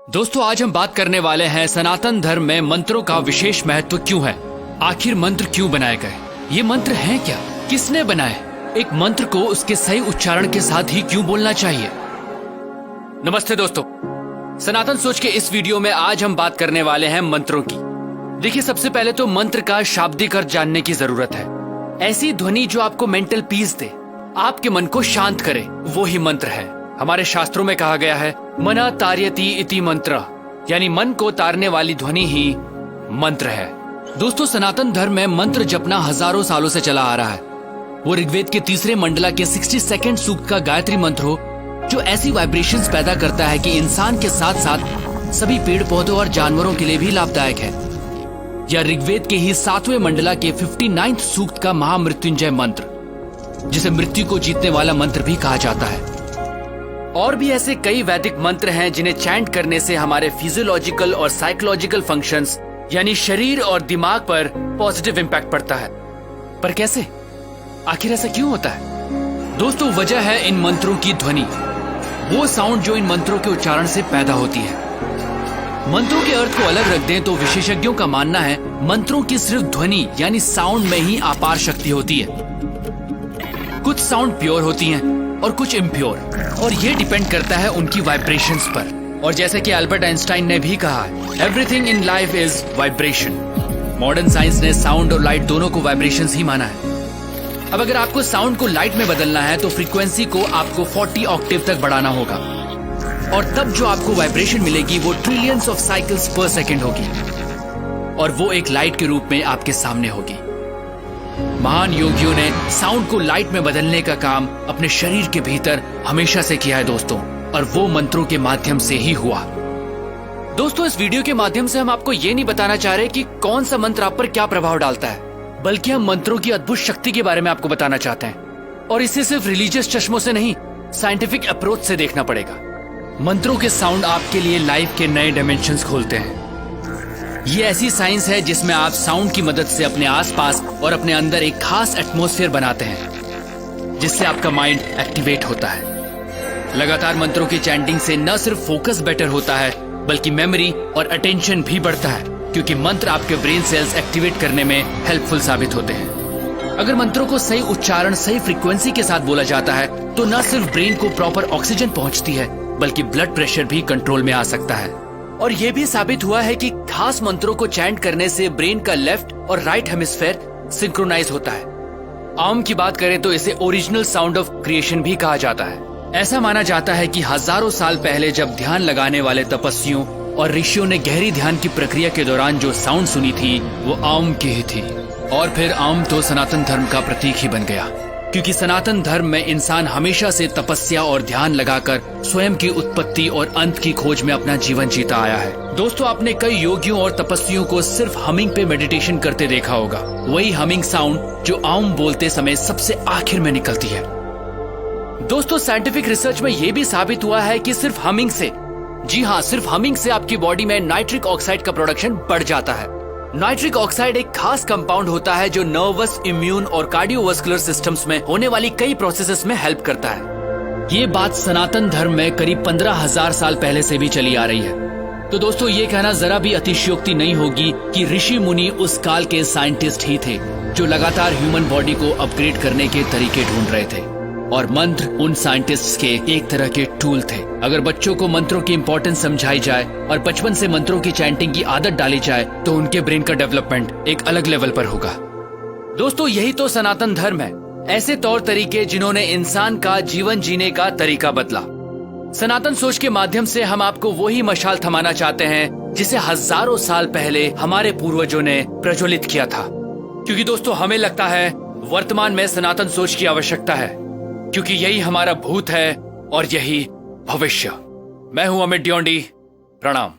दोस्तों आज हम बात करने वाले हैं सनातन धर्म में मंत्रों का विशेष महत्व क्यों है। आखिर मंत्र क्यों बनाए गए, ये मंत्र हैं क्या, किसने बनाए, एक मंत्र को उसके सही उच्चारण के साथ ही क्यों बोलना चाहिए। नमस्ते दोस्तों, सनातन सोच के इस वीडियो में आज हम बात करने वाले हैं मंत्रों की। देखिए, सबसे पहले तो मंत्र का शाब्दिक अर्थ जानने की जरूरत है। ऐसी ध्वनि जो आपको मेंटल पीस दे, आपके मन को शांत करे, वो ही मंत्र है। हमारे शास्त्रों में कहा गया है मना तार्यति इति मंत्र, यानी मन को तारने वाली ध्वनि ही मंत्र है। दोस्तों, सनातन धर्म में मंत्र जपना हजारों सालों से चला आ रहा है। वो ऋग्वेद के तीसरे मंडला के 62 सूक्त का गायत्री मंत्र हो, जो ऐसी वाइब्रेशंस पैदा करता है कि इंसान के साथ साथ सभी पेड़ पौधों और जानवरों के लिए भी लाभदायक है। या ऋग्वेद के ही 7वें मंडला के 59 सूक्त का महामृत्युंजय मंत्र, जिसे मृत्यु को जीतने वाला मंत्र भी कहा जाता है। और भी ऐसे कई वैदिक मंत्र हैं जिन्हें चैंट करने से हमारे फिजियोलॉजिकल और साइकोलॉजिकल फंक्शंस यानी शरीर और दिमाग पर पॉजिटिव इम्पैक्ट पड़ता है। पर कैसे, आखिर ऐसा क्यों होता है? दोस्तों, वजह है इन मंत्रों की ध्वनि, वो साउंड जो इन मंत्रों के उच्चारण से पैदा होती है। मंत्रों के अर्थ को अलग रख दें तो विशेषज्ञों का मानना है मंत्रों की सिर्फ ध्वनि यानी साउंड में ही अपार शक्ति होती है। कुछ साउंड प्योर होती हैं और कुछ इम्प्योर, और ये डिपेंड करता है उनकी वाइब्रेशंस पर। और जैसे कि अल्बर्ट आइंस्टाइन ने भी कहा है, everything in life is vibration. Modern science ने साउंड और लाइट दोनों को वाइब्रेशंस ही माना है। अब अगर आपको साउंड को लाइट में बदलना है तो फ्रीक्वेंसी को आपको 40 ऑक्टेव तक बढ़ाना होगा, और तब जो आपको वाइब्रेशन मिलेगी वो ट्रिलियंस ऑफ साइकिल्स पर सेकेंड होगी, और वो एक लाइट के रूप में आपके सामने होगी। महान योगियों ने साउंड को लाइट में बदलने का काम अपने शरीर के भीतर हमेशा से किया है दोस्तों, और वो मंत्रों के माध्यम से ही हुआ। दोस्तों, इस वीडियो के माध्यम से हम आपको ये नहीं बताना चाह रहे कि कौन सा मंत्र आप पर क्या प्रभाव डालता है, बल्कि हम मंत्रों की अद्भुत शक्ति के बारे में आपको बताना चाहते हैं। और इसे सिर्फ रिलीजियस चश्मों से नहीं, साइंटिफिक अप्रोच से देखना पड़ेगा। मंत्रों के साउंड आपके लिए लाइफ के नए डायमेंशंस खोलते हैं। ये ऐसी साइंस है जिसमें आप साउंड की मदद से अपने आसपास और अपने अंदर एक खास एटमॉस्फेयर बनाते हैं, जिससे आपका माइंड एक्टिवेट होता है। लगातार मंत्रों की चैंटिंग से न सिर्फ फोकस बेटर होता है, बल्कि मेमोरी और अटेंशन भी बढ़ता है, क्योंकि मंत्र आपके ब्रेन सेल्स एक्टिवेट करने में हेल्पफुल साबित होते हैं। अगर मंत्रों को सही उच्चारण, सही फ्रीक्वेंसी के साथ बोला जाता है तो न सिर्फ ब्रेन को प्रॉपर ऑक्सीजन पहुंचती है, बल्कि ब्लड प्रेशर भी कंट्रोल में आ सकता है। और ये भी साबित हुआ है कि खास मंत्रों को चैंट करने से ब्रेन का लेफ्ट और राइट हेमिस्फेयर सिंक्रोनाइज होता है। आम की बात करें तो इसे ओरिजिनल साउंड ऑफ क्रिएशन भी कहा जाता है। ऐसा माना जाता है कि हजारों साल पहले जब ध्यान लगाने वाले तपस्वियों और ऋषियों ने गहरी ध्यान की प्रक्रिया के दौरान जो साउंड सुनी थी वो आम की ही थी। और फिर आम तो सनातन धर्म का प्रतीक ही बन गया, क्योंकि सनातन धर्म में इंसान हमेशा से तपस्या और ध्यान लगाकर स्वयं की उत्पत्ति और अंत की खोज में अपना जीवन जीता आया है। दोस्तों, आपने कई योगियों और तपस्वियों को सिर्फ हमिंग पे मेडिटेशन करते देखा होगा, वही हमिंग साउंड जो आम बोलते समय सबसे आखिर में निकलती है। दोस्तों, साइंटिफिक रिसर्च में यह भी साबित हुआ है कि सिर्फ हमिंग से, जी हाँ, सिर्फ हमिंग से आपकी बॉडी में नाइट्रिक ऑक्साइड का प्रोडक्शन बढ़ जाता है। नाइट्रिक ऑक्साइड एक खास कंपाउंड होता है जो नर्वस, इम्यून और कार्डियोवास्कुलर सिस्टम्स में होने वाली कई प्रोसेसेस में हेल्प करता है। ये बात सनातन धर्म में करीब 15,000 साल पहले से भी चली आ रही है। तो दोस्तों, ये कहना जरा भी अतिशयोक्ति नहीं होगी कि ऋषि मुनि उस काल के साइंटिस्ट ही थे जो लगातार ह्यूमन बॉडी को अपग्रेड करने के तरीके ढूंढ रहे थे, और मंत्र उन साइंटिस्ट्स के एक तरह के टूल थे। अगर बच्चों को मंत्रों की इंपॉर्टेंस समझाई जाए और बचपन से मंत्रों की चैंटिंग की आदत डाली जाए तो उनके ब्रेन का डेवलपमेंट एक अलग लेवल पर होगा। दोस्तों, यही तो सनातन धर्म है, ऐसे तौर तरीके जिन्होंने इंसान का जीवन जीने का तरीका बदला। सनातन सोच के माध्यम से हम आपको वही मशाल थमाना चाहते हैं जिसे हजारों साल पहले हमारे पूर्वजों ने प्रज्वलित किया था। क्योंकि दोस्तों, हमें लगता है वर्तमान में सनातन सोच की आवश्यकता है, क्योंकि यही हमारा भूत है और यही भविष्य। मैं हूं अमित ड्योंडी, प्रणाम।